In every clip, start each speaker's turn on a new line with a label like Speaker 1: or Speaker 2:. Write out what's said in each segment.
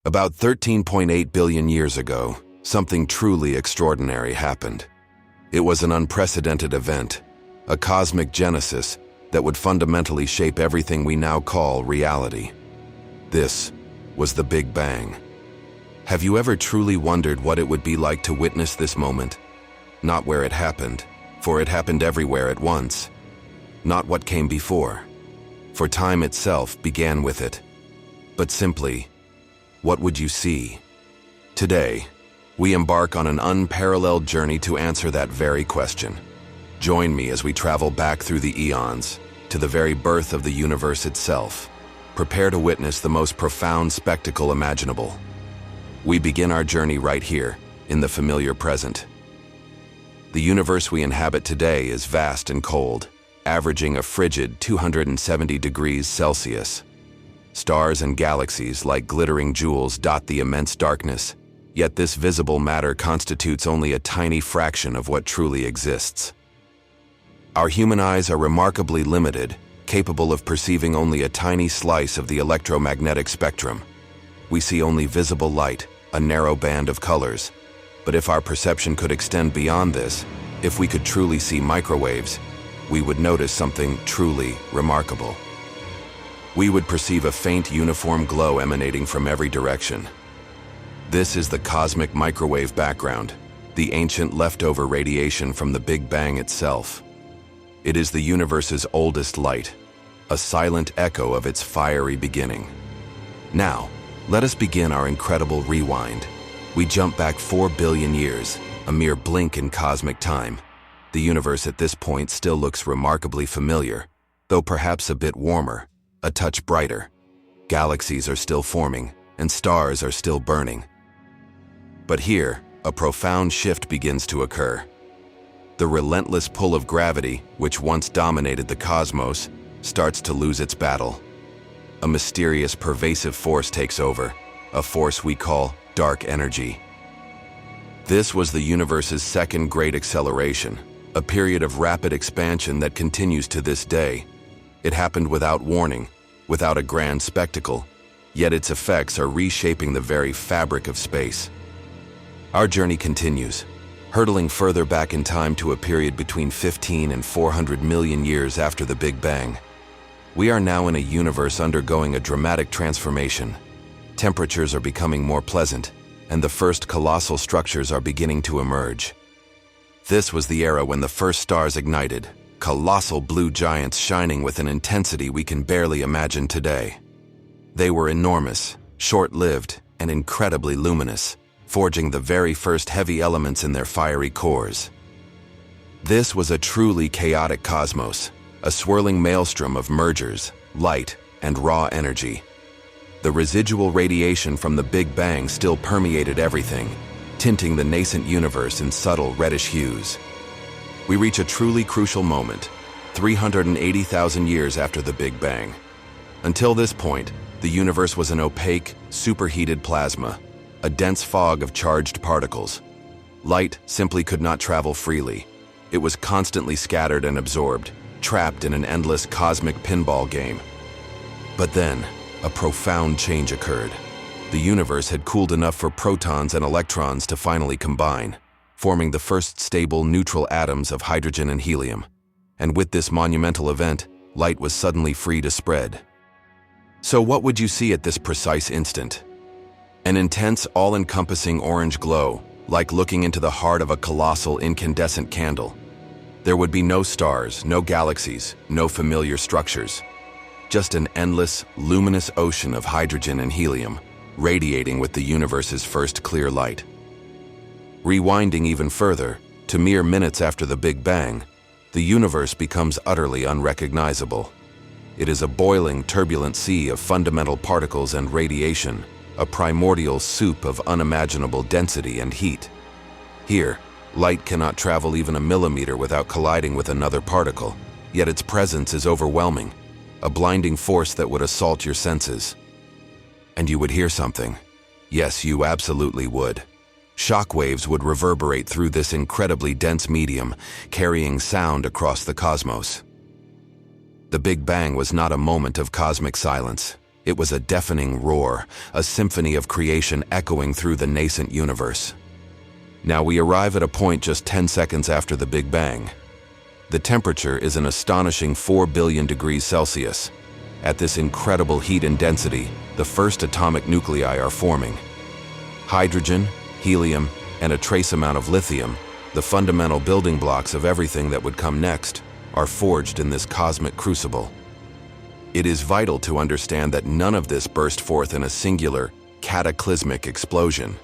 Speaker 1: About 13.8 billion years ago, something truly extraordinary happened. It was an unprecedented event, a cosmic genesis that would fundamentally shape everything we now call reality. This was the Big Bang. Have you ever truly wondered what it would be like to witness this moment? Not where it happened, for it happened everywhere at once. Not what came before, for time itself began with it. But simply, what would you see? Today, we embark on an unparalleled journey to answer that very question. Join me as we travel back through the eons, to the very birth of the universe itself. Prepare to witness the most profound spectacle imaginable. We begin our journey right here, in the familiar present. The universe we inhabit today is vast and cold, averaging a frigid 270 degrees Celsius. Stars and galaxies like glittering jewels dot the immense darkness, yet this visible matter constitutes only a tiny fraction of what truly exists. Our human eyes are remarkably limited, capable of perceiving only a tiny slice of the electromagnetic spectrum. We see only visible light, a narrow band of colors. But if our perception could extend beyond this, if we could truly see microwaves, we would notice something truly remarkable. We would perceive a faint uniform glow emanating from every direction. This is the cosmic microwave background, the ancient leftover radiation from the Big Bang itself. It is the universe's oldest light, a silent echo of its fiery beginning. Now, let us begin our incredible rewind. We jump back 4 billion years, a mere blink in cosmic time. The universe at this point still looks remarkably familiar, though perhaps a bit warmer, a touch brighter. Galaxies are still forming, and stars are still burning. But here, a profound shift begins to occur. The relentless pull of gravity, which once dominated the cosmos, starts to lose its battle. A mysterious, pervasive force takes over, a force we call dark energy. This was the universe's second great acceleration, a period of rapid expansion that continues to this day. It happened without warning, without a grand spectacle, yet its effects are reshaping the very fabric of space. Our journey continues, hurtling further back in time to a period between 15 and 400 million years after the Big Bang. We are now in a universe undergoing a dramatic transformation. Temperatures are becoming more pleasant, and the first colossal structures are beginning to emerge. This was the era when the first stars ignited, colossal blue giants shining with an intensity we can barely imagine today. They were enormous, short-lived, and incredibly luminous, forging the very first heavy elements in their fiery cores. This was a truly chaotic cosmos, a swirling maelstrom of mergers, light, and raw energy. The residual radiation from the Big Bang still permeated everything, tinting the nascent universe in subtle reddish hues. We reach a truly crucial moment, 380,000 years after the Big Bang. Until this point, the universe was an opaque, superheated plasma, a dense fog of charged particles. Light simply could not travel freely. It was constantly scattered and absorbed, trapped in an endless cosmic pinball game. But then, a profound change occurred. The universe had cooled enough for protons and electrons to finally combine, forming the first stable neutral atoms of hydrogen and helium. And with this monumental event, light was suddenly free to spread. So what would you see at this precise instant? An intense, all-encompassing orange glow, like looking into the heart of a colossal incandescent candle. There would be no stars, no galaxies, no familiar structures. Just an endless, luminous ocean of hydrogen and helium, radiating with the universe's first clear light. Rewinding even further, to mere minutes after the Big Bang, the universe becomes utterly unrecognizable. It is a boiling, turbulent sea of fundamental particles and radiation, a primordial soup of unimaginable density and heat. Here, light cannot travel even a millimeter without colliding with another particle, yet its presence is overwhelming, a blinding force that would assault your senses. And you would hear something. Yes, you absolutely would. Shockwaves would reverberate through this incredibly dense medium, carrying sound across the cosmos. The Big Bang was not a moment of cosmic silence. It was a deafening roar, a symphony of creation echoing through the nascent universe. Now we arrive at a point just 10 seconds after the Big Bang. The temperature is an astonishing 4 billion degrees Celsius. At this incredible heat and density, the first atomic nuclei are forming. Hydrogen, helium, and a trace amount of lithium, the fundamental building blocks of everything that would come next, are forged in this cosmic crucible. It is vital to understand that none of this burst forth in a singular, cataclysmic explosion.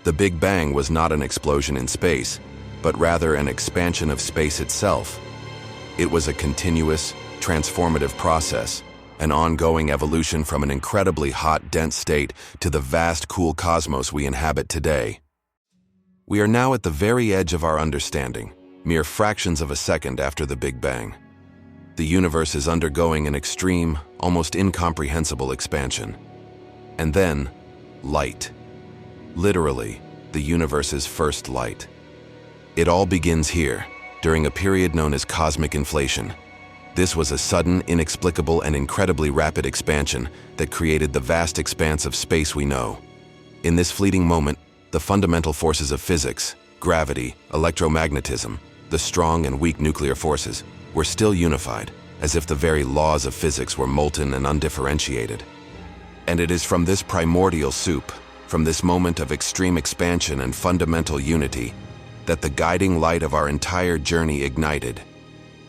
Speaker 1: The Big Bang was not an explosion in space, but rather an expansion of space itself. It was a continuous, transformative process, an ongoing evolution from an incredibly hot, dense state to the vast, cool cosmos we inhabit today. We are now at the very edge of our understanding, mere fractions of a second after the Big Bang. The universe is undergoing an extreme, almost incomprehensible expansion. And then, light. Literally, the universe's first light. It all begins here, during a period known as cosmic inflation. This was a sudden, inexplicable, and incredibly rapid expansion that created the vast expanse of space we know. In this fleeting moment, the fundamental forces of physics, gravity, electromagnetism, the strong and weak nuclear forces, were still unified, as if the very laws of physics were molten and undifferentiated. And it is from this primordial soup, from this moment of extreme expansion and fundamental unity, that the guiding light of our entire journey ignited.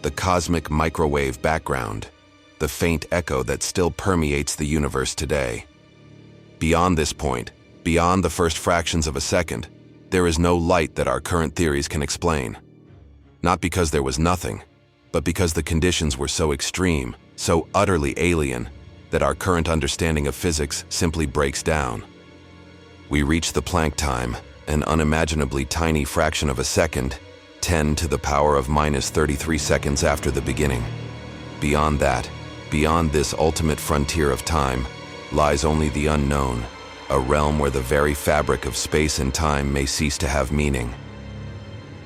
Speaker 1: The cosmic microwave background, the faint echo that still permeates the universe today. Beyond this point, beyond the first fractions of a second, there is no light that our current theories can explain. Not because there was nothing, but because the conditions were so extreme, so utterly alien, that our current understanding of physics simply breaks down. We reach the Planck time, an unimaginably tiny fraction of a second, 10 to the power of minus 33 seconds after the beginning. Beyond that, beyond this ultimate frontier of time, lies only the unknown, a realm where the very fabric of space and time may cease to have meaning.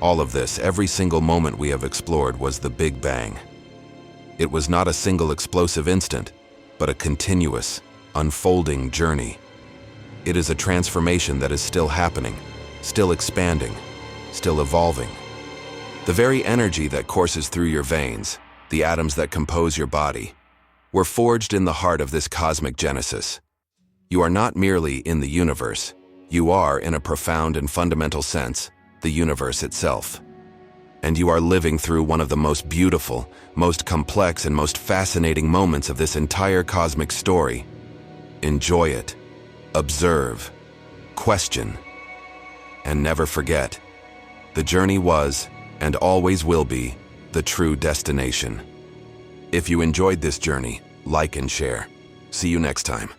Speaker 1: All of this, every single moment we have explored, was the Big Bang. It was not a single explosive instant, but a continuous, unfolding journey. It is a transformation that is still happening, still expanding, still evolving. The very energy that courses through your veins, the atoms that compose your body, were forged in the heart of this cosmic genesis. You are not merely in the universe, you are, in a profound and fundamental sense, the universe itself. And you are living through one of the most beautiful, most complex, and most fascinating moments of this entire cosmic story. Enjoy it, observe, question, and never forget, the journey was, and always will be, the true destination. If you enjoyed this journey, like and share. See you next time.